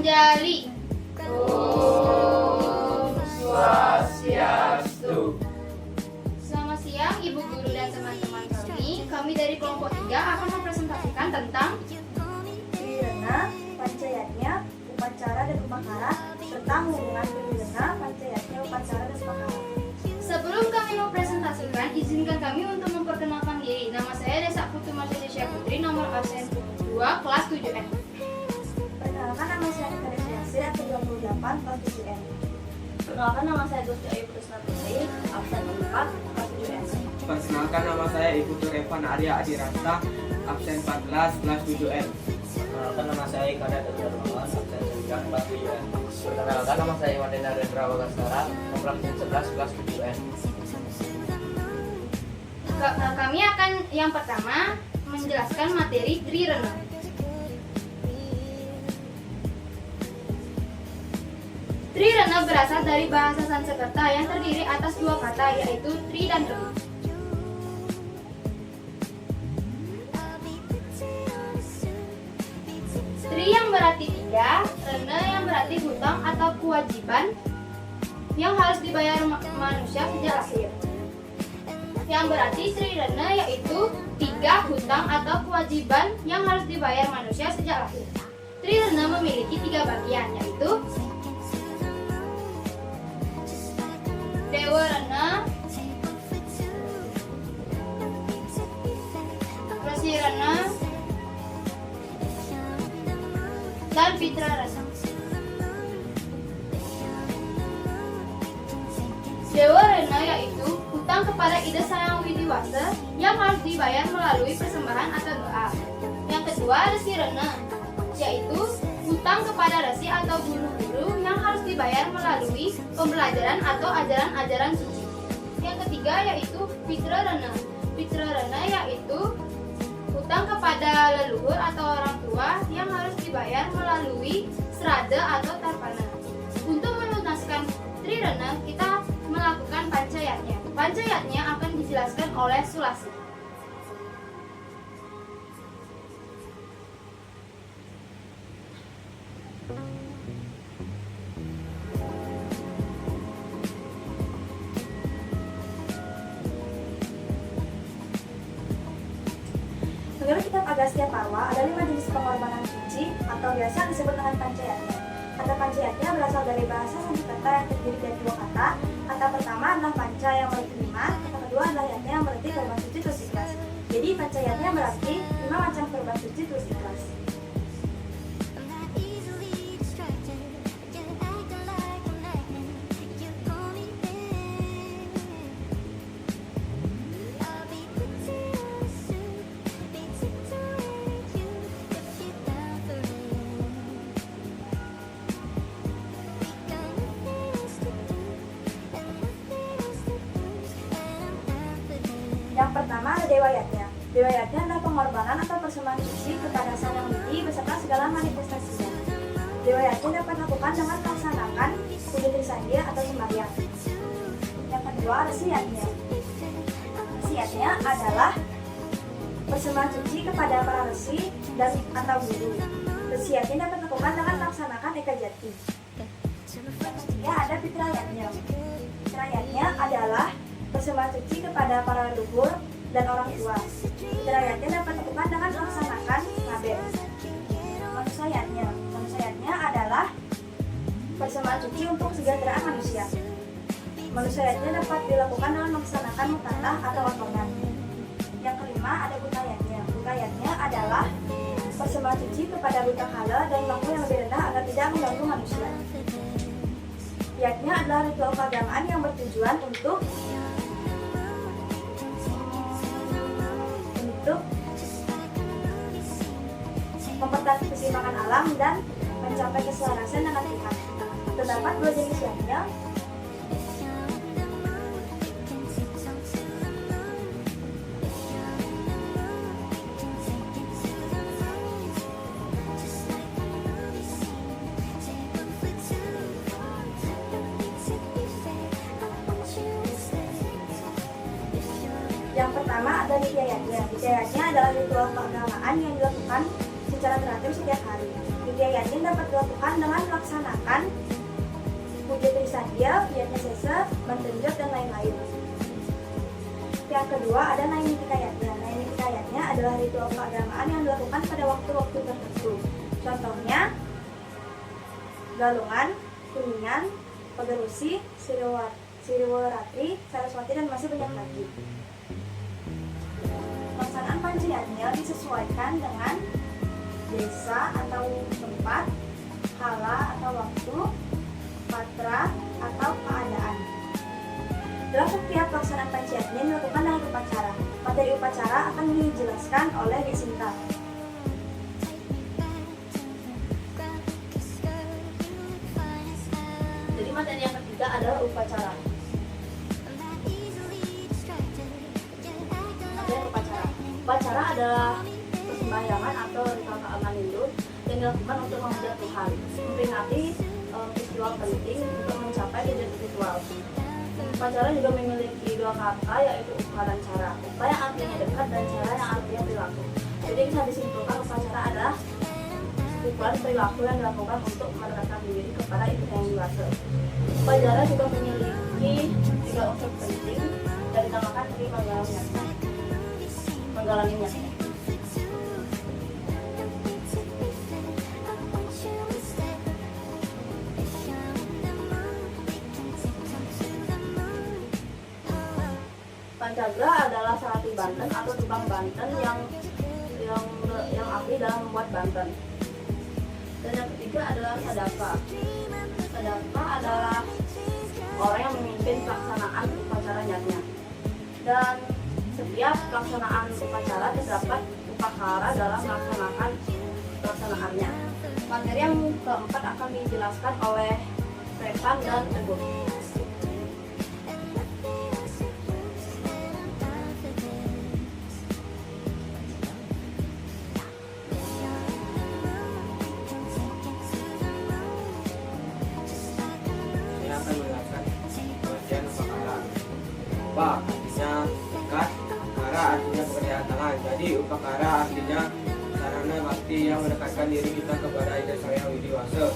Anjali. Om Swastiastu. Selamat siang Ibu Guru dan teman-teman kami. Kami dari kelompok 3 akan mempresentasikan tentang Trirena, Pancayatnya, Upacara dan Upakara, serta hubungan Trirena, Pancayatnya, Upacara dan Upakara. Sebelum kami mempresentasikan, izinkan kami untuk memperkenalkan diri. Nama saya Desa Putu Marsha Putri, nomor absen 2, kelas 7N. Perkenalkan, nama saya Nikaris Yasir, absen 28, kelas 7N. Perkenalkan, nama saya Gusti Ayu Krisna Putri, absen 4, kelas 7S. Perkenalkan, nama saya Ibu Turevan Arya Adirasta, absen 14, kelas 7N. Perkenalkan, nama saya Ikadat Darmawan, absen 9, kelas 7N. Perkenalkan, nama saya Wadena Rendra Bagastara, nomor absen 11, kelas 7N. Kami akan yang pertama menjelaskan materi Trirena. Trirena berasal dari bahasa Sanskerta yang terdiri atas dua kata, yaitu tri dan rena. Tri yang berarti tiga, rena yang berarti hutang atau kewajiban yang harus dibayar manusia sejak lahir. Yang berarti Trirena yaitu tiga hutang atau kewajiban yang harus dibayar manusia sejak lahir. Trirena memiliki tiga bagian, yaitu Dewa Rena, Resi Rena, dan Pitra Rena. Dewa Rena yaitu hutang kepada Ida Sang Widiwasa yang harus dibayar melalui persembahan atau doa. Yang kedua, Resi Rena yaitu hutang kepada resi atau guru-guru yang harus dibayar melalui pembelajaran atau ajaran-ajaran suci. Yang ketiga yaitu Pitra Rena. Pitra Rena yaitu hutang kepada leluhur atau orang tua yang harus dibayar melalui serada atau tarpana. Untuk melunaskan Trirena, kita melakukan pancayatnya. Pancayatnya akan dijelaskan oleh Sulasi. Menurut kitab Agastya Parwa, ada 5 jenis pengorbanan suci atau biasa disebut dengan pancayatnya. Kata pancayatnya berasal dari bahasa Sanskerta yang terdiri dari dua kata. Kata pertama adalah panca yang berarti 5, kata kedua adalah yatnya yang berarti korban suci terus ikhlas. Jadi pancayatnya berarti 5 macam korban suci terus ikhlas. Yang pertama ada dewayatnya. Dewayatnya adalah pengorbanan atau persembahan suci kepada Sang Yang Widi beserta segala manifestasinya. Dewayatnya dapat dilakukan dengan melaksanakan puja trisandia atau sembahyang. Yang kedua ada siyatnya. Siyatnya adalah persembahan suci kepada para resi dan atau guru. Siyatnya dapat dilakukan dengan melaksanakan eka jati. Yang ketiga ada pitrayatnya. Pitrayatnya adalah persembahan suci kepada para leluhur dan orang tua. Pitrayatnya dapat dilakukan dengan melaksanakan ngabek. Manusayatnya adalah persembahan suci untuk kesejahteraan manusia. Manusayatnya dapat dilakukan dengan melaksanakan mutatah atau otonan. Yang kelima ada butayatnya. Butayatnya adalah persembahan suci kepada buta kala dan lampu yang lebih rendah agar tidak mengganggu manusia. Yatnya adalah ritual keagamaan yang bertujuan untuk mempertahankan keseimbangan alam dan mencapai keselarasan dengan Tuhan. Terdapat 2 jenis yatnya. Yang pertama ada Nityayatnya. Nityayatnya adalah ritual keagamaan yang dilakukan secara teratur setiap hari. Widya Yatin dapat dilakukan dengan melaksanakan puja trisadia, Yatnya Sese, Bantenjot, dan lain-lain. Yang kedua ada Naimitikayatnya. Naimitikayatnya adalah ritual keagamaan yang dilakukan pada waktu-waktu tertentu. Contohnya Galungan, Kuningan, Pagarusi, Siriwaratri, Saraswati, dan masih banyak lagi. Pelaksanaan Panjiyatnya disesuaikan dengan desa atau tempat, kala atau waktu, patra atau keadaan. Dalam setiap pelaksanaan Panjiyatnya dilakukan dengan upacara. Materi upacara akan dijelaskan oleh Desinta. Jadi materi yang ketiga adalah upacara. Materi upacara. Upacara adalah persembahyangan atau ritual keagamaan Hindu yang dilakukan untuk memuja Tuhan, memperingati peristiwa penting untuk mencapai tujuan spiritual. Upacara juga memiliki dua kata, yaitu upa dan cara. Upa yang artinya dekat dan cara yang artinya perilaku. Jadi bisa disimpulkan upacara adalah ukuran perilaku yang dilakukan untuk mendekatkan diri kepada ibu yang dewasa. Upacara juga memiliki 3 unsur penting dan dinamakan tri manggalanya. Pancagra adalah sarati Banten atau tukang Banten yang ahli dalam membuat Banten. Dan yang ketiga adalah Sadaka. Sadaka adalah orang yang memimpin pelaksanaan upacara nyatnya. Dan setiap pelaksanaan upacara terdapat upakara dalam melaksanakan pelaksanaannya. Materi yang keempat akan dijelaskan oleh Revan dan Teguh. Upa artinya dekat, kara artinya pekerjaan tangan. Jadi upakara artinya sarana bakti yang mendekatkan diri kita kepada Ida Saya Widiwasa.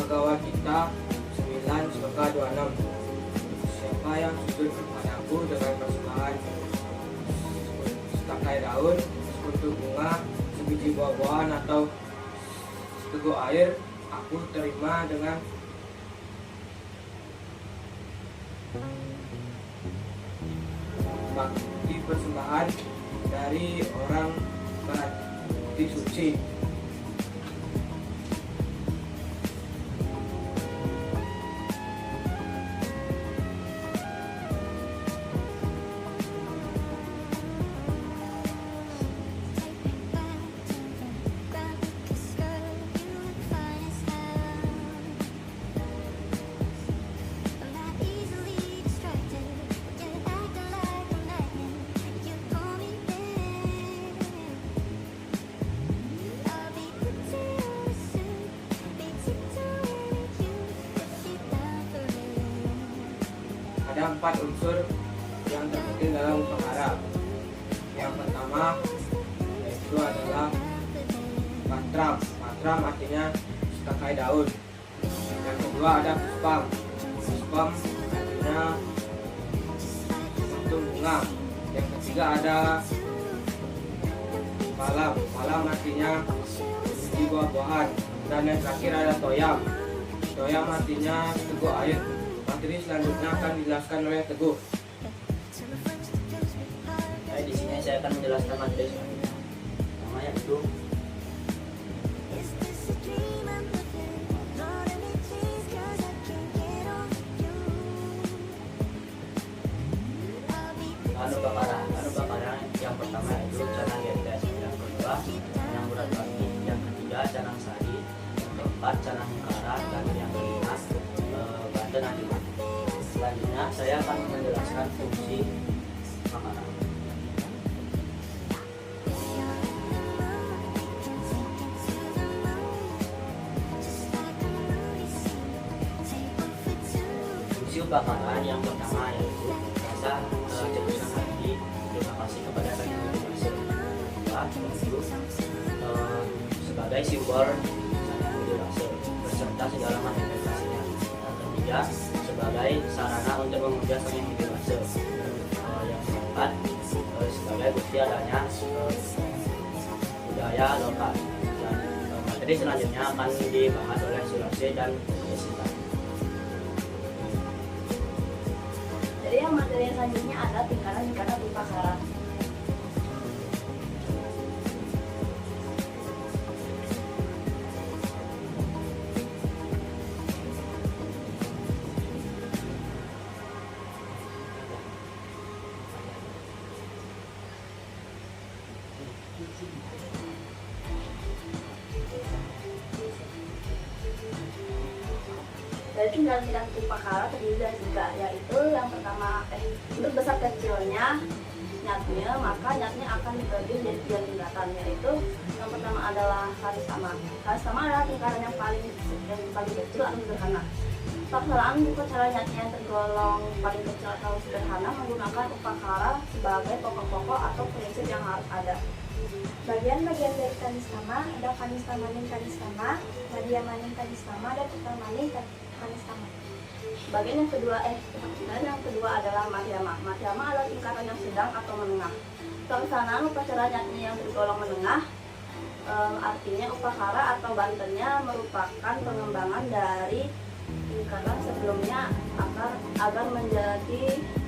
Bhagavad Gita 9:26. Siapa yang sujud kepadaku dengan persembahan setakai daun, sekuntum bunga, sebiji buah-buahan atau seteguk air, aku terima dengan bakti persembahan dari orang berarti suci. Ada 4 unsur yang terpenting dalam upakara. Yang pertama yaitu adalah patram. Patram artinya setakai daun. Yang kedua ada puspam. Puspam artinya sekuntum bunga. Yang ketiga ada palam. Palam artinya biji buah-buahan. Dan yang terakhir ada toyam. Toyam artinya seteguk air. Materi selanjutnya akan dijelaskan oleh Teguh. Di sini saya akan menjelaskan materi selanjutnya. Namanya itu Anubakara. Anubakara yang pertama itu canang getes, yang kedua canang bulat bagi, yang ketiga canang sari, yang keempat canang mekara, dan yang kelima Banten Adiman. Selanjutnya saya akan menjelaskan fungsi makanan. Fungsi makanan yang pertama yaitu rasa cetuskan hati, terima kasih kepada Sang Yang Widi Wasa. Kedua, tentu sebagai simbol Sang Yang Widi Wasa beserta segala manifestasinya. Yang ketiga, sebagai sarana untuk memuja Sang Yang Widi Wasa. Yang keempat, sebagai bukti adanya budaya lokal. Dan materi selanjutnya akan dibahas oleh Sulawesi dan Jessica. Jadi yang materi selanjutnya ada tingkatan upacara. Dari tingkatan upacara terdiri dari 3, yaitu yang pertama untuk besar kecilnya nyatnya, maka nyatnya akan dibagi menjadi 3 tingkatan, yaitu yang pertama adalah karisama. Karisama adalah tingkatan yang paling kecil atau sederhana. Pelaksanaan upacara nyatnya yang tergolong paling kecil atau sederhana menggunakan upacara sebagai pokok-pokok atau prinsip yang harus ada. Bagian-bagian dari kanistama ada kanistamaning kanistama, madiamaning kanistama, dan utamaning kanistama. Bagian yang kedua adalah madhyama. Madhyama adalah tingkatan yang sedang atau menengah. Pelaksanaan upacara nyatnya yang tergolong menengah, artinya upacara atau bantennya merupakan pengembangan dari tingkatan sebelumnya agar menjadi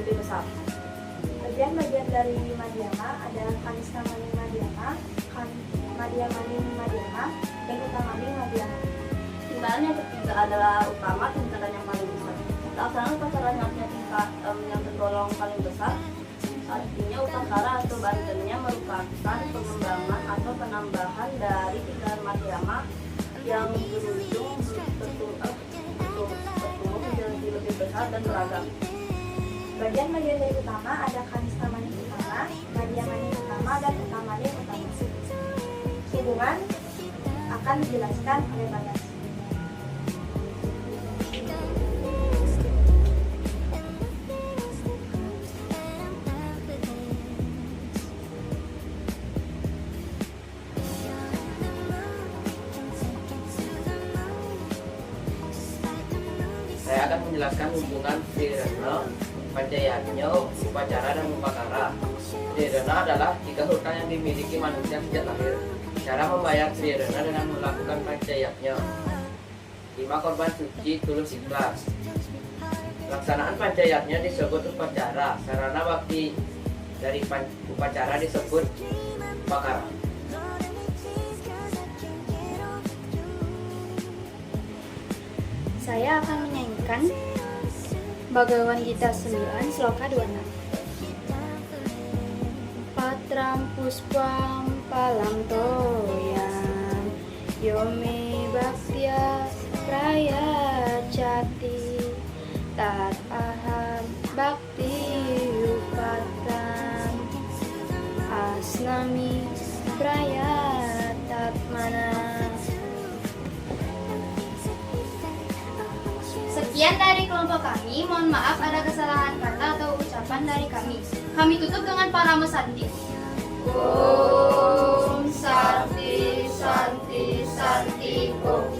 lebih besar. Bagian-bagian dari madhyama ada kanistamaning madhyama, madiamaning madhyama, dan utamaning madhyama. Tingkatan yang ketiga adalah utama, tingkatan yang paling besar. Pelaksanaan upacara nyatnya tingkat yang tergolong paling besar, artinya upacara atau bantennya merupakan pengembangan atau penambahan dari tingkatan madhyama yang berujung bertumbuh menjadi lebih besar dan beragam. Bagian-bagian dari utama ada kanistamaning utama, madiamaning utama, dan utamaning utama. Hubungan akan dijelaskan oleh Bagas. Saya akan menjelaskan hubungan Trirana, Pancayatnya, upacara, dan upakara. Trirana adalah 3 hutang yang dimiliki manusia sejak lahir. Cara membayar Trirana dengan melakukan Pancayatnya. 5 korban suci tulus ikhlas. Pelaksanaan Pancayatnya disebut upacara. Sarana bakti dari upacara disebut upakara. Saya akan menyanyikan Bhagavad Gita 9 Sloka 26. Patram puspam palam toyam yome bhaktya prayachati tat aham bhakti upatam asnami prayatatmana. Sekian dari kelompok kami, mohon maaf ada kesalahan kata atau ucapan dari kami. Kami tutup dengan Parama Santi. Om Santi Santi Santi Om.